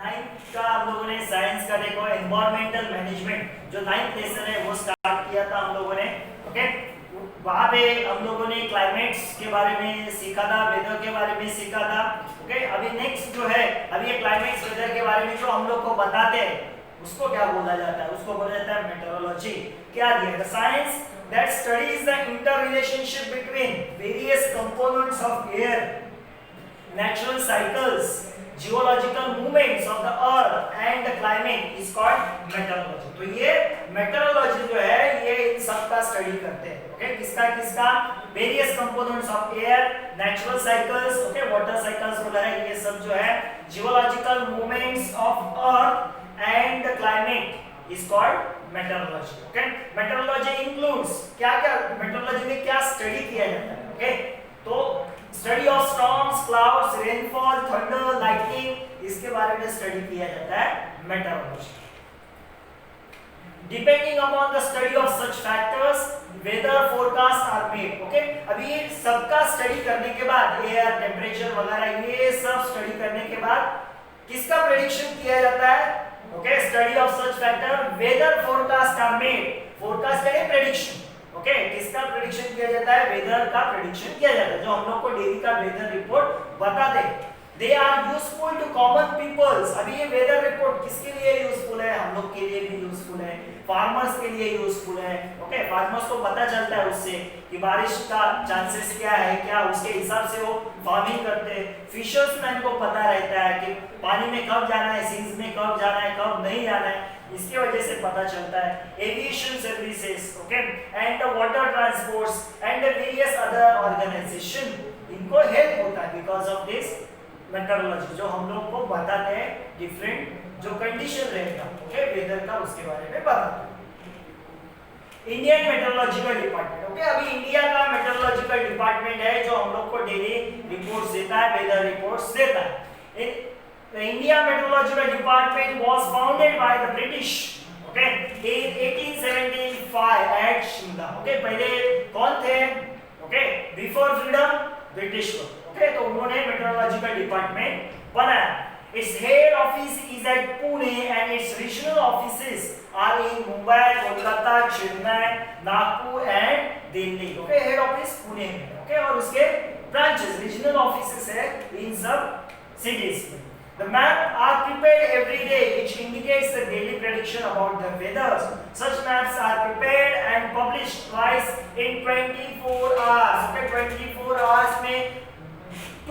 Ninth का हम लोगों ने साइंस का देखो एनवायरमेंटल मैनेजमेंट जो नाइन्थ लेसन है वो स्टार्ट किया था हम लोगों ने। ओके, वहां पे हम लोगों ने क्लाइमेट्स के बारे में सीखा था, वेदर के बारे में सीखा था। ओके, अभी नेक्स्ट जो है, अभी ये क्लाइमेट्स वेदर के बारे में जो हम लोग को बताते हैं उसको क्या बोला जाता है? उसको बोला जाता है मेटेरोलॉजी। क्या दिया है? Science that studies the interrelationship between various components of air, natural cycles, geological movements of the earth and the climate is called meteorology। तो ये meteorology जो है ये इन सब का स्टडी करते हैं। ओके, किसका किसका? various components of air, natural cycles, okay, water cycles वगैरह ये सब जो है, geological movements of earth and the climate is called metrology. Okay, metrology includes क्या क्या, मेट्रोलॉजी में क्या स्टडी किया जाता है? ओके, तो study of storms, clouds, rainfall, thunder, lightning, इसके बारे में स्टडी किया जाता है meteorology. Depending upon the study of such factors weather forecast are made. Okay, अभी ये सबका स्टडी करने के बाद, एयर टेम्परेचर वगैरह ये सब स्टडी करने के बाद किसका प्रेडिक्शन किया जाता है? Okay, study of such factor weather forecast are made. Forecast यानी प्रेडिक्शन। ओके, किसका प्रेडिक्शन किया जाता है? वेदर का प्रेडिक्शन किया जाता है, जो हम लोग को डेली का वेदर रिपोर्ट बता दे। They are useful to common peoples. अभी ये वेदर रिपोर्ट किसके लिए यूजफुल है? हम लोग के लिए भी यूजफुल है, फार्मर्स के लिए यूजफुल है। ओके, फार्मर्स को पता चलता है उससे कि बारिश का चांसेस क्या है, क्या उसके हिसाब से वो फार्मिंग करते हैं। फिशर्समैन को पता रहता है कि पानी में कब जाना है, सीज में कब जाना है, कब नहीं जाना है, इसकी वजह से पता चलता है। Aviation services, okay, and the water transports and the various other organisation, इनको हेल्प होता है बिकॉज ऑफ दिस मेट्रोलॉजी, जो हम लोग को बताते हैं डिफरेंट जो कंडीशन रहेगा, ओके, वेदर का, उसके बारे में बताते हैं। Indian meteorological department. ओके, अभी इंडिया का मेट्रोलॉजिकल डिपार्टमेंट है जो हम लोग को डेली रिपोर्ट्स देता है, वेदर रिपोर्ट्स देता है। The India Meteorological Department was founded by the British, okay, in 1875 at Shimla। Okay, पहले कौन थे? Okay, before freedom British लोग। Okay, तो उन्होंने मेट्रोलॉजिकल डिपार्टमेंट बनाया। Its head office is at Pune and its regional offices are in Mumbai, Kolkata, Chennai, Nagpur and Delhi। Okay, head office Pune में। Okay, और उसके branches, regional offices है इन सब cities में। The maps are prepared every day, which indicates the daily prediction about the weather. Such maps are prepared and published twice in 24 hours. Okay, 24 hours में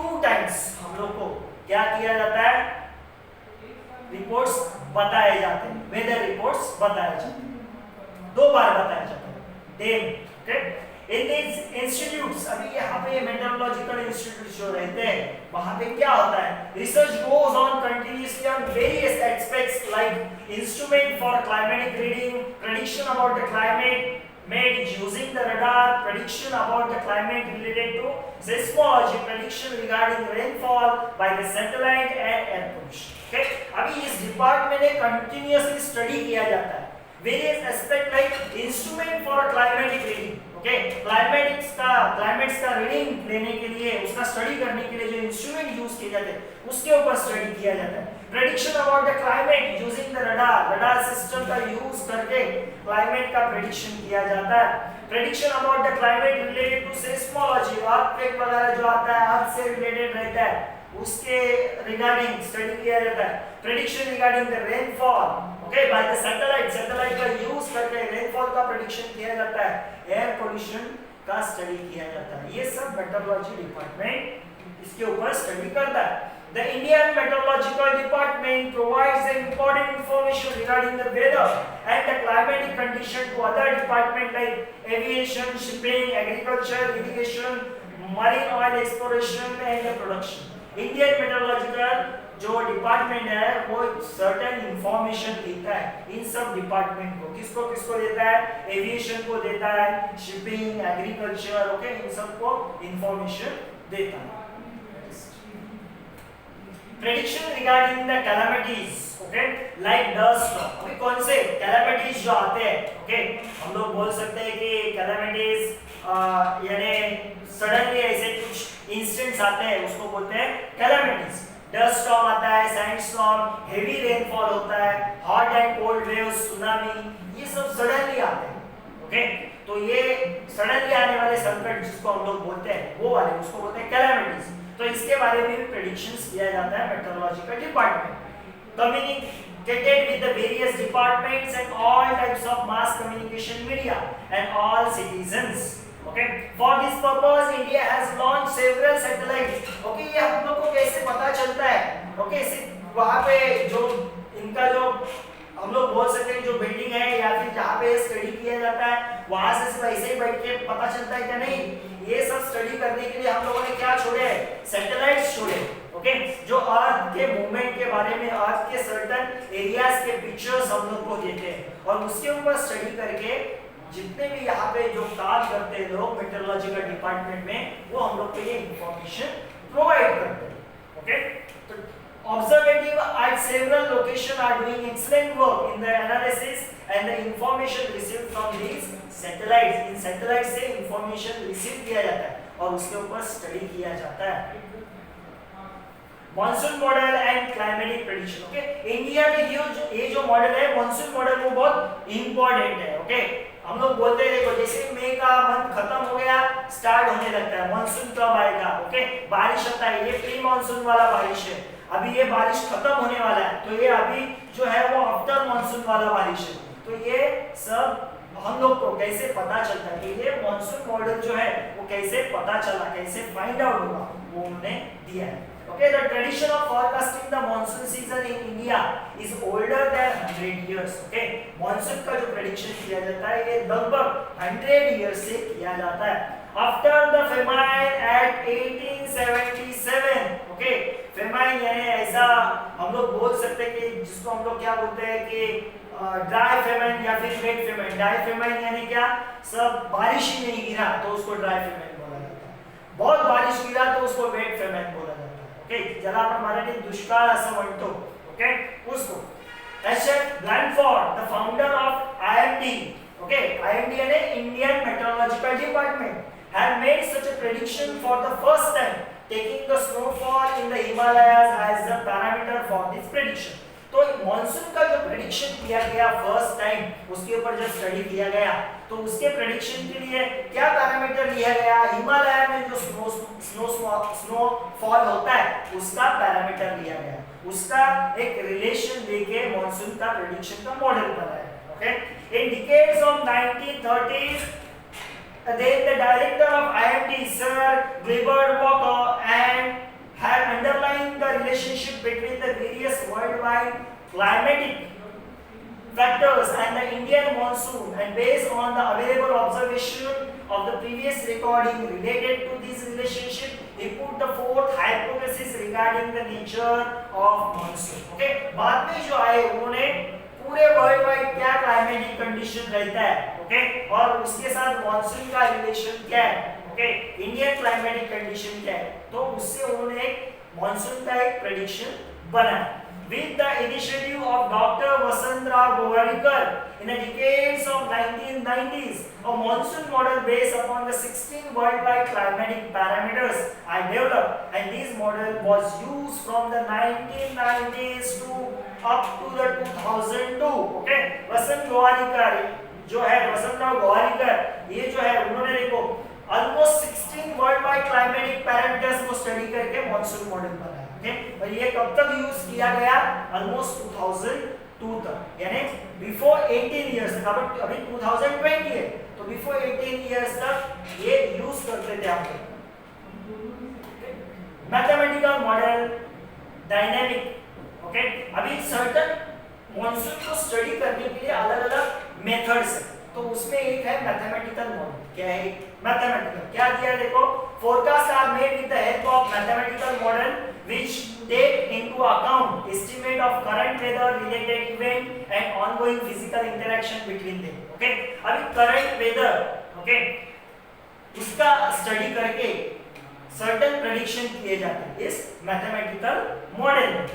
2 times हम लोग को क्या किया जाता है? रिपोर्ट्स बताए जाते हैं, वेदर रिपोर्ट्स बताए जाते हैं, 2 बार बताए जाते हैं। Then, okay, in these institutes, अभी यहाँ पे मेट्रोलॉजिकल इंस्टीट्यूट जो रहते हैं वहाँ पे क्या होता है? Research goes on continuously on various aspects like instrument for climatic reading, prediction about the climate made using the radar, prediction about the climate related to seismology, prediction regarding rainfall by the satellite and air pollution। Okay, अभी इस department में continuously study किया जाता है various aspect like instrument for climatic reading। Okay, climates का reading लेने के लिए, उसका स्टडी करने के लिए जो इंस्ट्रूमेंट यूज किए जाते हैं उसके ऊपर स्टडी किया जाता है। Prediction about the climate using the radar system का यूज करके क्लाइमेट का प्रेडिक्शन किया जाता है। Prediction about the climate related to seismology, earthquake वगैरह जो आता है अर्थ से रिलेटेड रहता है, उसके रिगार्डिंग स्टडी किया जाता है। Prediction regarding the rainfall, okay, by the satellite का यूज करके रेनफॉल का प्रेडिक्शन किया जाता है। एयर पोल्यूशन का स्टडी किया जाता है। ये सब मेट्रोलॉजी डिपार्टमेंट इसके ऊपर स्टडी करता है। The Indian Meteorological Department provides the important information regarding the weather and the climatic condition to other departments like aviation, shipping, agriculture, irrigation, marine oil exploration and the production। Indian Meteorological जो department है वो certain information देता है इन सब department को। किसको किसको देता है? एविएशन को देता है, शिपिंग, एग्रीकल्चर, ओके, इन सब को इंफॉर्मेशन देता है। Prediction regarding the calamities, okay, like dust, okay, कौन से कैलामिटीज जो आते हैं, ओके, हम लोग बोल सकते हैं कि कैलामिटीज यानी सडनली ऐसे कुछ इंसिडेंट्स आते हैं उसको बोलते हैं कैलामिटीज। डस्ट स्टॉर्म आता है, सैंड स्टॉर्म, हेवी रेनफॉल होता है, hot and cold waves, tsunami, ये सब सडनली आते हैं। ओके, तो ये सडनली आने वाले संकट जिसको हम लोग बोलते हैं वो वाले, उसको बोलते हैं कैलामिटीज। तो इसके बारे में भी प्रेडिक्शंस किया जाता है meteorological department, communicated with the various departments and all types of mass communication media and all citizens. Okay, for this purpose India has launched several satellites. Okay, ये हम लोग को कैसे पता चलता है? Okay, वहाँ पे जो इनका जो हम लोग बोल सकते हैं जो बिल्डिंग है या फिर जहाँ पे स्टडी किया जाता है वहाँ से सिर्फ ऐसे ही बैठ के पता चलता है क्या? नहीं, ये सब स्टडी करने के लिए हम लोगों ने क्या छोड़े हैं? सैटेलाइट्स छोड़े। ओके, जो अर्थ के मूवमेंट के बारे में, अर्थ के सर्टेन एरियाज के पिक्चर्स हम लोग को देते हैं और उसके ऊपर स्टडी करके जितने भी यहाँ पे जो काम करते हैं लोग मेट्रोलॉजिकल डिपार्टमेंट में, वो हम लोग को ये इंफॉर्मेशन प्रोवाइड करते हैं। ओके, तो observative at several locations are doing excellent work in the analysis and the information received from these satellites. In satellites से information receive किया जाता है और उसके ऊपर स्टडी किया जाता है। Monsoon model and climatic prediction. Okay, India में ये जो मॉडल है मॉनसून मॉडल वो बहुत इंपॉर्टेंट है। ओके, हम लोग बोलते हैं देखो जैसे मई का मंथ खत्म हो गया, स्टार्ट होने लगता है मॉनसून कब आएगा। ओके, बारिश आता है, ये प्री मॉनसून वाला बारिश है, अभी ये बारिश खत्म होने वाला है, तो ये अभी जो है वो आफ्टर मॉनसून वाला बारिश है। तो ये सब हम लोग को कैसे पता चलता है कि ये मॉनसून मॉडल जो है वो कैसे पता चला, कैसे फाइंड आउट होगा, वो उन्होंने दिया है। Okay, the tradition of forecasting the monsoon season in India is older than 100 years. Okay, monsoon का जो prediction किया जाता है ये लगभग 100 years से किया जाता है। After the famine at 1877, okay, famine यानी ऐसा हम लोग बोल सकते हैं कि जिसको हम लोग क्या बोलते हैं कि ड्राई फेमाइन या फिर वेट फेमाइन। ड्राई फेमाइन यानी क्या? सब बारिश ही नहीं गिरा तो उसको ड्राई फेमाइन बोला जाता है, बहुत बारिश गिरा तो उसको वेट फेमाइन बोला जाता है। ओके, ज्याला आपण मराठीत दुष्काळ असं म्हणतो। ओके, उसको HF Blandford the founder of IMD, okay, IMD यानी Indian meteorological department, had made such a prediction for the first time, taking the snowfall in the Himalayas as the parameter for this prediction. तो monsoon का जो prediction किया गया first time, उसके ऊपर जब study किया गया तो उसके प्रेडिक्शन के लिए क्या पैरामीटर लिया गया? हिमालय में जो स्नोफॉल होता है उसका पैरामीटर लिया गया, उसका एक रिलेशन लेके मॉनसून का प्रेडिक्शन का मॉडल बनाया। Okay, in decades of 1930s then the director of IMD Sir Clifford Walker and had underlined the relationship between the various worldwide climatic factors and the Indian monsoon, and based on the available observation of the previous recording related to this relationship, he put the fourth hypothesis regarding the nature of monsoon. Okay, बाद में जो आए उन्होंने पूरे world wide क्या climatic condition रहता है, okay, और उसके साथ मॉनसून का रिलेशन क्या है, ओके, इंडियन क्लाइमेटिक कंडीशन क्या है, तो उससे उन्होंने एक मॉनसून का एक प्रेडिक्शन बनाया। With the initiative of Dr. Vasantrao Govarikar in the decades of 1990s, a monsoon model based upon the 16 worldwide climatic parameters I developed, and this model was used from the 1990s to up to the 2002. Okay, वसंत गोवारिकर जो है, वसंतराव गोवारिकर, ये जो है उन्होंने देखो almost 16 worldwide climatic parameters को study करके monsoon model बनाया। ओके, और ये कब तक यूज किया गया? ऑलमोस्ट 2002 तक, यानी बिफोर 18 इयर्स तक। अभी 2020 है तो बिफोर 18 इयर्स तक ये यूज करते थे आप लोग। मैथमेटिकल मॉडल, डायनामिक, ओके, अभी सर्टेन मॉनसून को स्टडी करने के लिए अलग-अलग मेथड्स हैं, तो उसमें एक है मैथमेटिकल मॉडल। क्या है मैथमेटिकल? क्या दिया देखो, forecast are made with the help of mathematical model which take into account estimate of current weather related event and ongoing physical interaction between them. Okay, अभी current weather, okay, उसका study करके certain prediction किए जाते हैं इस mathematical model में।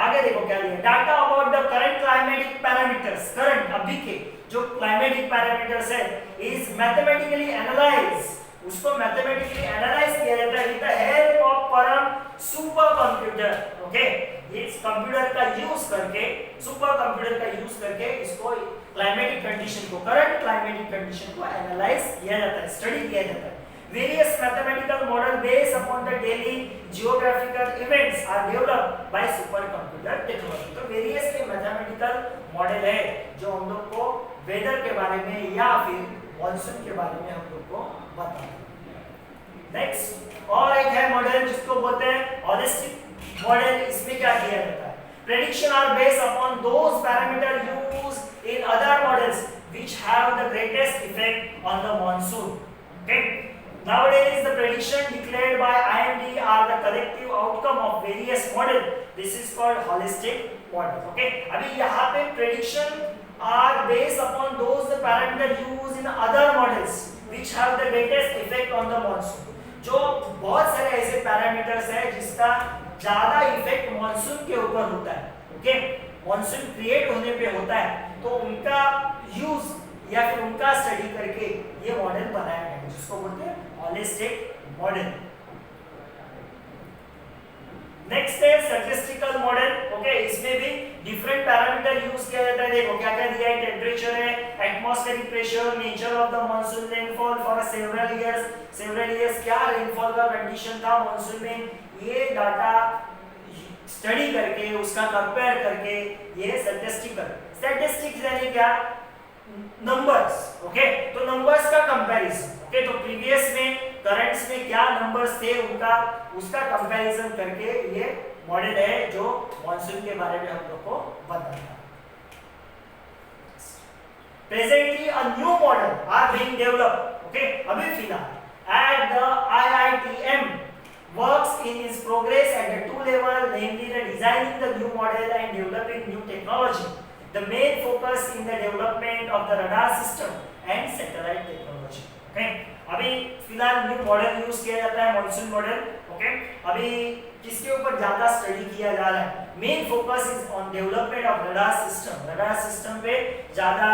आगे देखो क्या दिया, data about the current climatic parameters, current अभी के जो क्लाइमेटिक पैरामीटर्स है इज मैथमेटिकली एनालाइज, उसको मैथमेटिकली एनालाइज किया जाता है विद द हेल्प ऑफ परम सुपर कंप्यूटर। ओके। ये कंप्यूटर का यूज करके, सुपर कंप्यूटर का यूज करके इसको क्लाइमेटिक कंडीशन को, करंट क्लाइमेटिक कंडीशन को एनालाइज किया जाता है, स्टडी किया जाता है। Various mathematical model based upon the daily geographical events are developed by supercomputer technology। तो various के mathematical model है जो हम लोग को वेदर के बारे में या फिर मॉनसून के बारे में हम लोग को बताते हैं। नेक्स्ट और एक है मॉडल जिसको बोलते हैं होलिस्टिक मॉडल। इसमें क्या किया जाता है? Prediction are based upon those parameter used in other models which have the greatest effect on the monsoon. Okay, nowadays the prediction declared by IMD are the collective outcome of various model. This is called holistic model. Okay, अभी यहाँ पे prediction are based upon those the parameter used in other models which have the greatest effect on the monsoon। जो बहुत सारे ऐसे parameters हैं जिसका ज्यादा इफेक्ट मॉनसून के ऊपर होता है। ओके, मॉनसून क्रिएट होने पे होता है, तो उनका यूज या फिर उनका स्टडी करके ये मॉडल बनाया गया है जिसको बोलते हैं होलिस्टिक मॉडल। नेक्स्ट है स्टैटिस्टिकल मॉडल। ओके, इसमें भी डिफरेंट पैरामीटर यूज किया जाता है। देखो क्या क्या दिया है, टेंपरेचर है, atmospheric pressure, nature of the monsoon, rainfall for several years, क्या रेनफॉल का कंडीशन था मॉनसून में, ये डाटा स्टडी करके उसका कंपेयर करके ये स्टैटिस्टिक्स यानी क्या, नंबर्स। ओके, तो नंबर्स का कंपैरिजन। ओके, तो प्रीवियस में करंट्स में क्या नंबर्स थे उनका, उसका कंपैरिजन करके ये मॉडल है जो मॉनसून के बारे में हम लोग को बताता है। Presently a new model are being developed. Okay, अभी फिलहाल at the IITM works in its progress at the two level, namely the designing the new model and developing new technology. The main focus in the development of the radar system and satellite technology. Okay, अभी फिलहाल new model use किया जाता है, monsoon model. Okay, अभी किसके ऊपर ज्यादा study किया जा रहा है? Main focus is on development of radar system. Radar system पे ज्यादा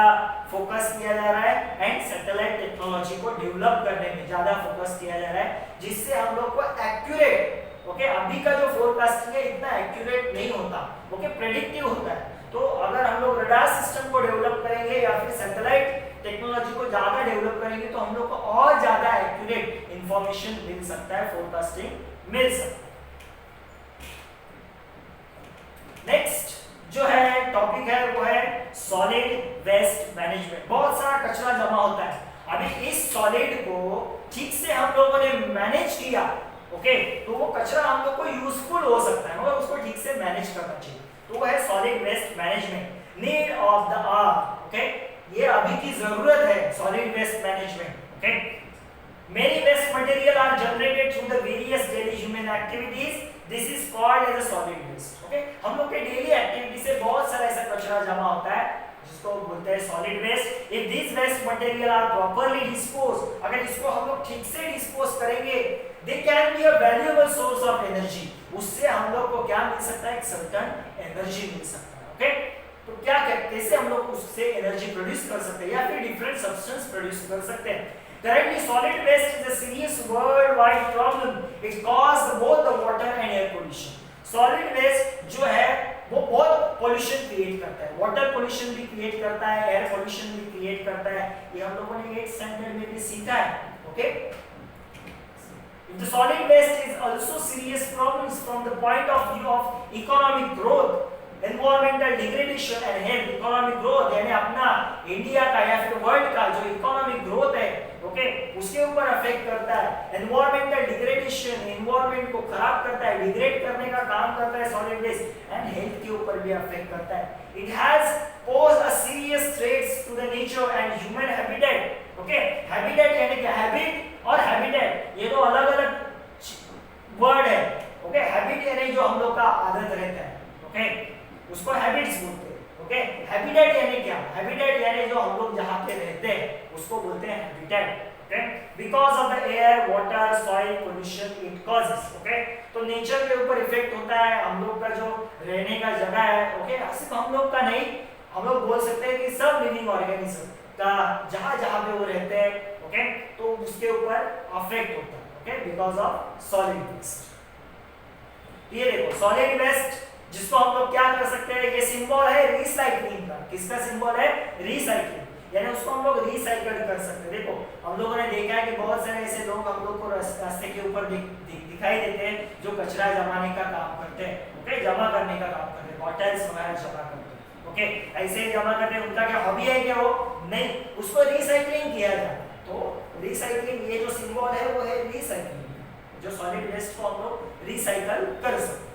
फोकस किया जा रहा है एंड सैटेलाइट टेक्नोलॉजी को डेवलप करने में ज्यादा फोकस किया जा रहा है, जिससे हम लोग को एक्यूरेट, ओके, अभी का जो फोरकास्टिंग है इतना एक्यूरेट नहीं होता, ओके, प्रेडिक्टिव होता है। तो अगर हम लोग रडार सिस्टम को डेवलप करेंगे या फिर सैटेलाइट टेक्नोलॉजी को ज्यादा डेवलप करेंगे तो हम लोग को और ज्यादा एक्यूरेट इंफॉर्मेशन मिल सकता है, फोरकास्टिंग मिल सकता है। नेक्स्ट जो है टॉपिक है वो है सॉलिड वेस्ट मैनेजमेंट। बहुत सारा कचरा जमा होता है, अभी इस सॉलिड को ठीक से हम लोगों ने मैनेज किया, ओके, तो वो कचरा हम लोग को यूजफुल हो सकता है, मगर उसको ठीक से मैनेज करना चाहिए, तो वो है solid waste management. Need of the hour, okay, ये अभी की जरूरत है solid waste management. Okay, many waste material are generated through the various daily human activities, this is called as a solid waste. Okay, हम लोग के daily activity से बहुत सारा ऐसा कचरा जमा होता है जिसको बोलते हैं solid waste. If this waste material are properly dispose, अगर इसको हम लोग ठीक से डिस्पोज करेंगे, they can be a valuable source of energy, उससे हम लोग को क्या मिल सकता है, एक सर्टेन एनर्जी मिल सकता है। ओके, तो क्या कैसे हम लोग उससे एनर्जी प्रोड्यूस कर सकते हैं या फिर डिफरेंट सब्सटेंस प्रोड्यूस कर सकते हैं। Currently, solid waste is a serious worldwide problem. It causes both the water and air pollution. Solid waste जो है वो बहुत pollution create करता है, water pollution भी create करता है, air pollution भी create करता है। ये हम लोगों ने 8th standard में भी सीखा है। Okay? The solid waste is also serious problems from the point of view of economic growth, environmental degradation and health। economic growth यानी अपना इंडिया का या फिर वर्ल्ड का जो इकोनॉमिक ग्रोथ है, ओके, उसके ऊपर अफेक्ट करता है। एनवायरमेंटल डिग्रेडेशन, एनवायरमेंट को खराब करता है, डिग्रेड करने का काम करता है सॉलिड वेस्ट, एंड हेल्थ के ऊपर भी अफेक्ट करता है। It has posed a serious threats to the nature and human habitat. Okay, habitat यानी कि हैबिट और हैबिटेट ये दो अलग-अलग वर्ड है। ओके, हैबिट यानी जो हम लोग का आदत रहता है, ओके, उसको हैबिट्स बोलते हैं। ओके, हैबिटेट यानी क्या, हैबिटेट यानी जो हम लोग जहाँ पे रहते हैं उसको बोलते हैं habitat. Okay, because of the air, water, soil pollution it causes. Okay, तो नेचर के ऊपर इफेक्ट होता है, हम लोग का जो रहने का जगह है, ओके, सिर्फ हम लोग का नहीं, हम लोग बोल सकते हैं कि सब लिविंग ऑर्गेनिज्म का जहाँ जहाँ पे वो रहते हैं, ओके, तो उसके ऊपर अफेक्ट होता है। Okay, because of solid waste. ये देखो सॉलिड वेस्ट जिसको हम लोग क्या कर सकते हैं, ये सिंबल है रिसाइक्लिंग का। किसका सिंबल है? रिसाइक्लिंग, यानी उसको हम लोग रिसाइकल कर सकते हैं। देखो हम लोगों ने देखा है कि बहुत सारे ऐसे लोग हम लोग को रास्ते के ऊपर दिखाई देते हैं जो कचरा जमाने का काम करते हैं, ओके, जमा करने का काम करते हैं, बॉटल्स वगैरह जमा करते हैं, ओके, ऐसे ही जमा करते हैं। उनका क्या हॉबी है क्या? वो नहीं, उसको रिसाइकलिंग किया जाता है। तो रिसाइकलिंग, ये जो सिंबल है वो है रिसाइकलिंग, जो सॉलिड वेस्ट को हम लोग रिसाइकल कर सकते हैं।